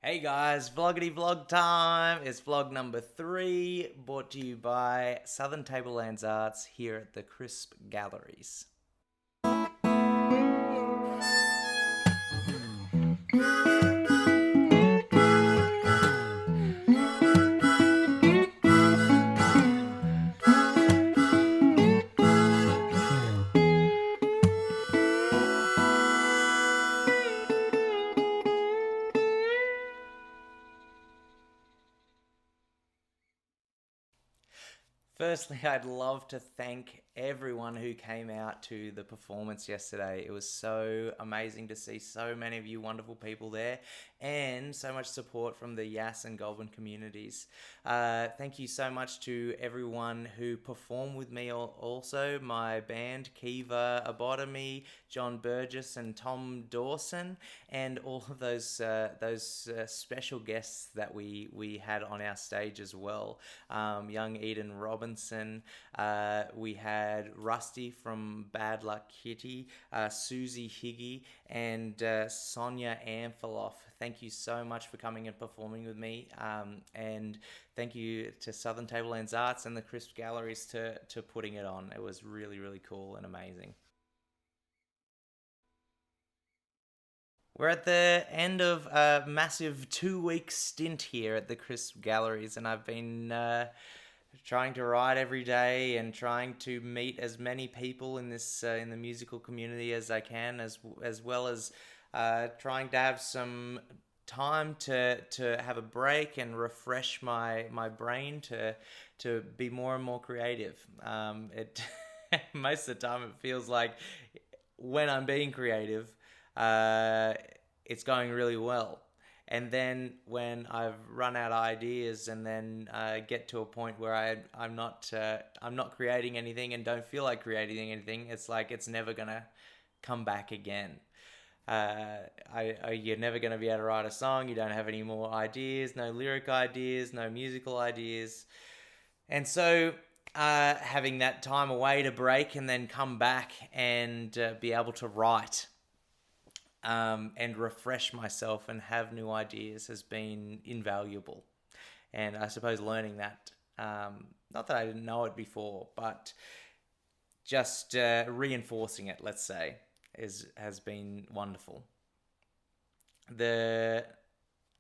Hey guys, vloggity vlog time. It's vlog number 3, brought to you by Southern Tablelands Arts here at the Crisp Galleries. Firstly, I'd love to thank everyone who came out to the performance yesterday. It was so amazing to see so many of you wonderful people there and so much support from the Yass and Goulburn communities. Thank you so much to everyone who performed with me also, my band, Kiva Abotomy, John Burgess and Tom Dawson, and all of those special guests that we had on our stage as well. Young Eden Robinson, we had Rusty from Bad Luck Kitty, Susie Higgy, and Sonia Amphiloff. Thank you so much for coming and performing with me, and thank you to Southern Tablelands Arts and the Crisp Galleries to putting it on. It was really, really cool and amazing. We're at the end of a massive 2-week stint here at the Crisp Galleries, and I've been trying to write every day and trying to meet as many people in this in the musical community as I can, as well as trying to have some time to have a break and refresh my brain to be more and more creative. It most of the time it feels like when I'm being creative, uh, it's going really well. And then when I've run out of ideas, and then get to a point where I'm not creating anything and don't feel like creating anything, it's like it's never gonna come back again. You're never gonna be able to write a song. You don't have any more ideas, no lyric ideas, no musical ideas, and so having that time away to break and then come back and be able to write and refresh myself and have new ideas has been invaluable. And I suppose learning that, not that I didn't know it before, but just reinforcing it, let's say, has been wonderful. The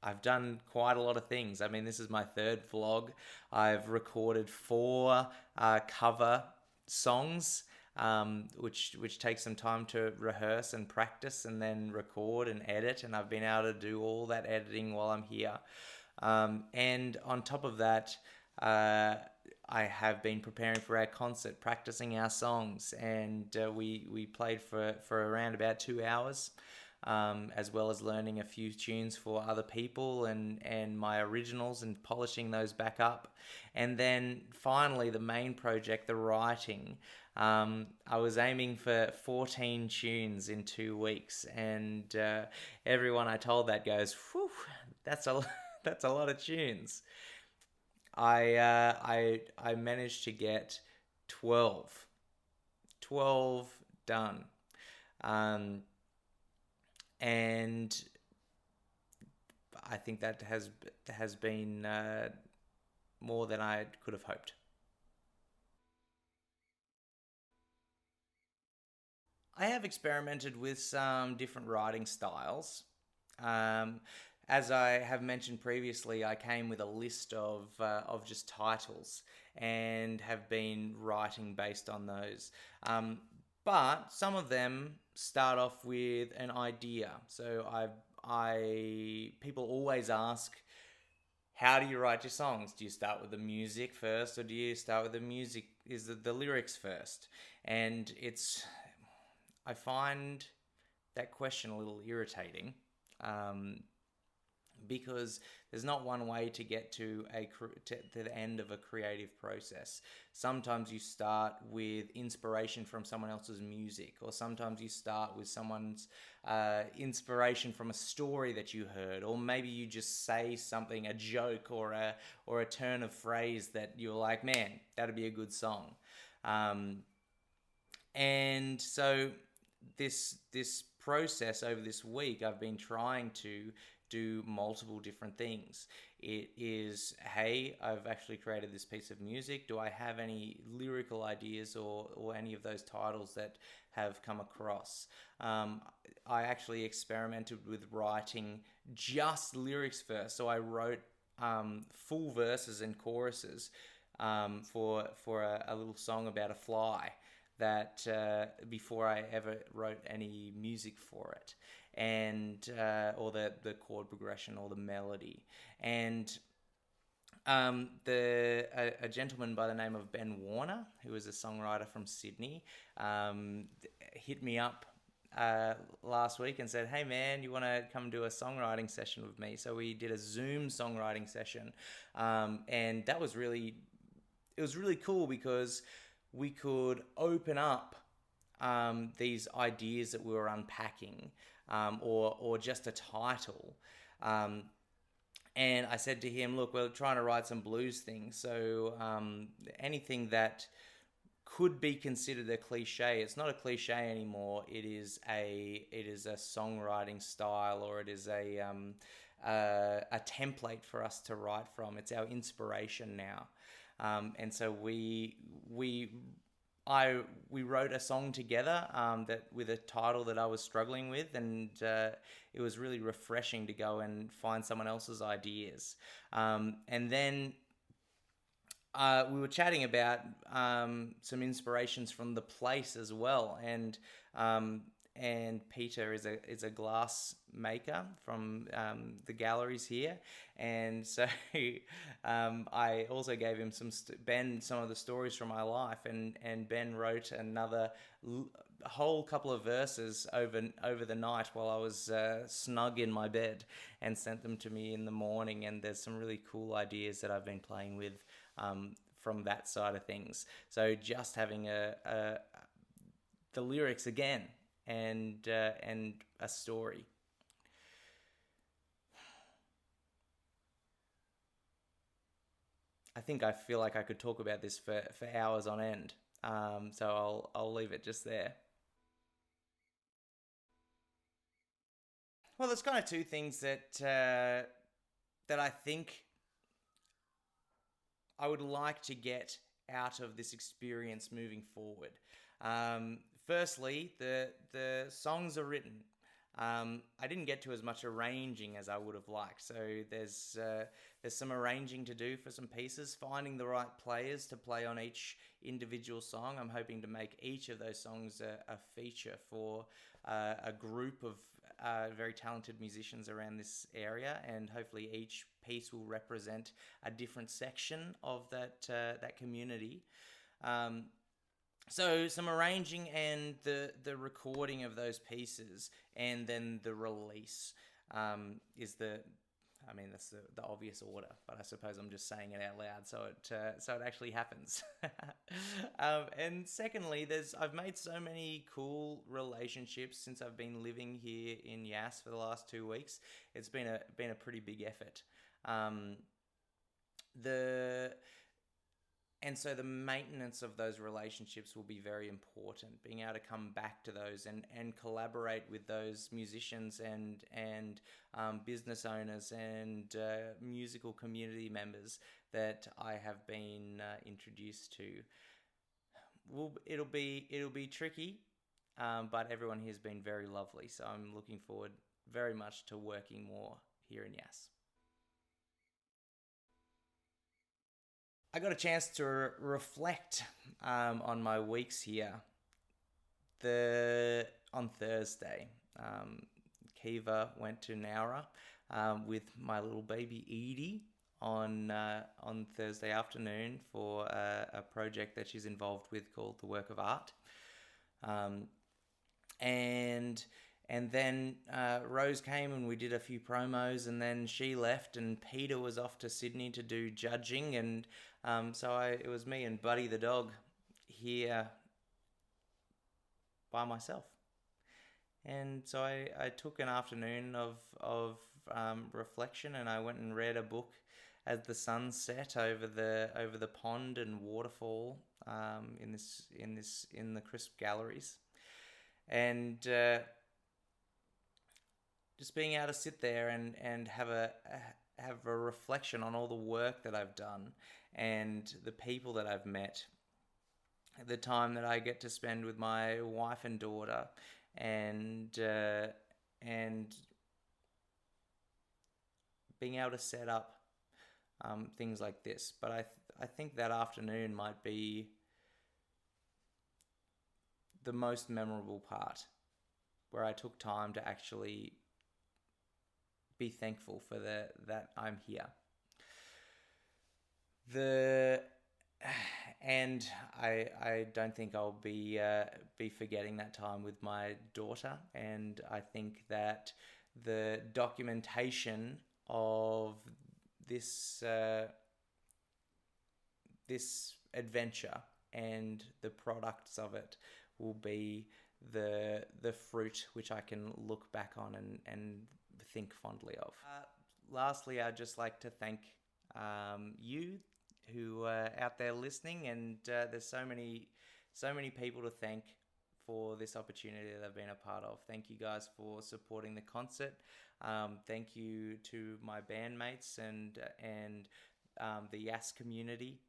I've done quite a lot of things. I mean, this is my third vlog. I've recorded 4 cover songs, which takes some time to rehearse and practice and then record and edit. And I've been able to do all that editing while I'm here. And on top of that, I have been preparing for our concert, practicing our songs, and we played for around about 2 hours. As well as learning a few tunes for other people and my originals and polishing those back up. And then finally, the main project, the writing. I was aiming for 14 tunes in 2 weeks, and everyone I told that goes, "Whew, that's a that's a lot of tunes." I managed to get 12, 12 done. Um, and I think that has been more than I could have hoped. I have experimented with some different writing styles. Um, as I have mentioned previously, I came with a list of just titles and have been writing based on those. But some of them start off with an idea. So I people always ask, how do you write your songs? Do you start with the music first, or do you start with the music? Is the lyrics first? And I find that question a little irritating, um, because there's not one way to get to the end of a creative process. Sometimes you start with inspiration from someone else's music, or sometimes you start with someone's inspiration from a story that you heard, or maybe you just say something, a joke or a turn of phrase that you're like, man, that'd be a good song. Um, and so this process over this week, I've been trying to do multiple different things. It is, hey, I've actually created this piece of music. Do I have any lyrical ideas or any of those titles that have come across? I actually experimented with writing just lyrics first. So I wrote full verses and choruses for a little song about a fly that before I ever wrote any music for it, and or the chord progression or the melody. And a gentleman by the name of Ben Warner, who is a songwriter from Sydney, hit me up last week and said, "Hey man, you want to come do a songwriting session with me?" So we did a Zoom songwriting session, and that was really cool because we could open up these ideas that we were unpacking, or just a title. And I said to him, "Look, we're trying to write some blues things, so anything that could be considered a cliche, it's not a cliche anymore. It is a songwriting style, or it is a template for us to write from. It's our inspiration now." And so we wrote a song together that with a title that I was struggling with, and it was really refreshing to go and find someone else's ideas. And then we were chatting about some inspirations from the place as well, and Peter is a glass maker from the galleries here, and so I also gave him Ben some of the stories from my life, and Ben wrote another whole couple of verses over the night while I was snug in my bed, and sent them to me in the morning. And there's some really cool ideas that I've been playing with from that side of things. So just having the lyrics again, and a story. I think I feel like I could talk about this for hours on end. So I'll leave it just there. Well, there's kind of two things that I think I would like to get out of this experience moving forward. Firstly, the songs are written. I didn't get to as much arranging as I would have liked. So there's some arranging to do for some pieces, finding the right players to play on each individual song. I'm hoping to make each of those songs a feature for a group of very talented musicians around this area, and hopefully each piece will represent a different section of that community. So some arranging and the recording of those pieces, and then the release is that's the obvious order, but I suppose I'm just saying it out loud so it actually happens. And secondly, I've made so many cool relationships since I've been living here in Yass for the last 2 weeks. It's been a pretty big effort. And so the maintenance of those relationships will be very important. Being able to come back to those and collaborate with those musicians and business owners and musical community members that I have been introduced to. It'll be tricky, but everyone here has been very lovely. So I'm looking forward very much to working more here in Yass. I got a chance to reflect on my weeks here. On Thursday, Kiva went to Nowra with my little baby Edie on Thursday afternoon for a project that she's involved with called The Work of Art. And then Rose came and we did a few promos, and then she left and Peter was off to Sydney to do judging, and so it was me and Buddy the dog here by myself. And so I took an afternoon of reflection, and I went and read a book as the sun set over the pond and waterfall in the crisp galleries. And just being able to sit there and have a reflection on all the work that I've done and the people that I've met, the time that I get to spend with my wife and daughter, and being able to set up things like this. But I think that afternoon might be the most memorable part, where I took time to actually be thankful for that I'm here. And I don't think I'll be forgetting that time with my daughter. And I think that the documentation of this this adventure and the products of it will be the fruit which I can look back on and think fondly of. Lastly, I'd just like to thank you who are out there listening, and there's so many people to thank for this opportunity that I've been a part of. Thank you guys for supporting the concert. Thank you to my bandmates and the Yas community.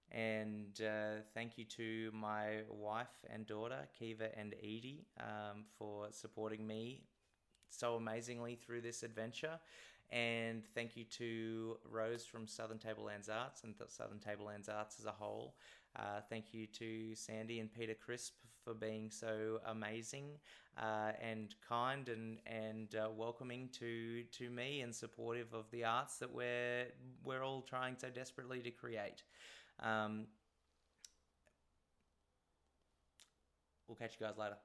And thank you to my wife and daughter, Kiva and Edie, for supporting me so amazingly through this adventure. And thank you to Rose from Southern Tablelands Arts and Southern Tablelands Arts as a whole. Thank you to Sandy and Peter Crisp for being so amazing and kind and welcoming to me and supportive of the arts that we're all trying so desperately to create. We'll catch you guys later.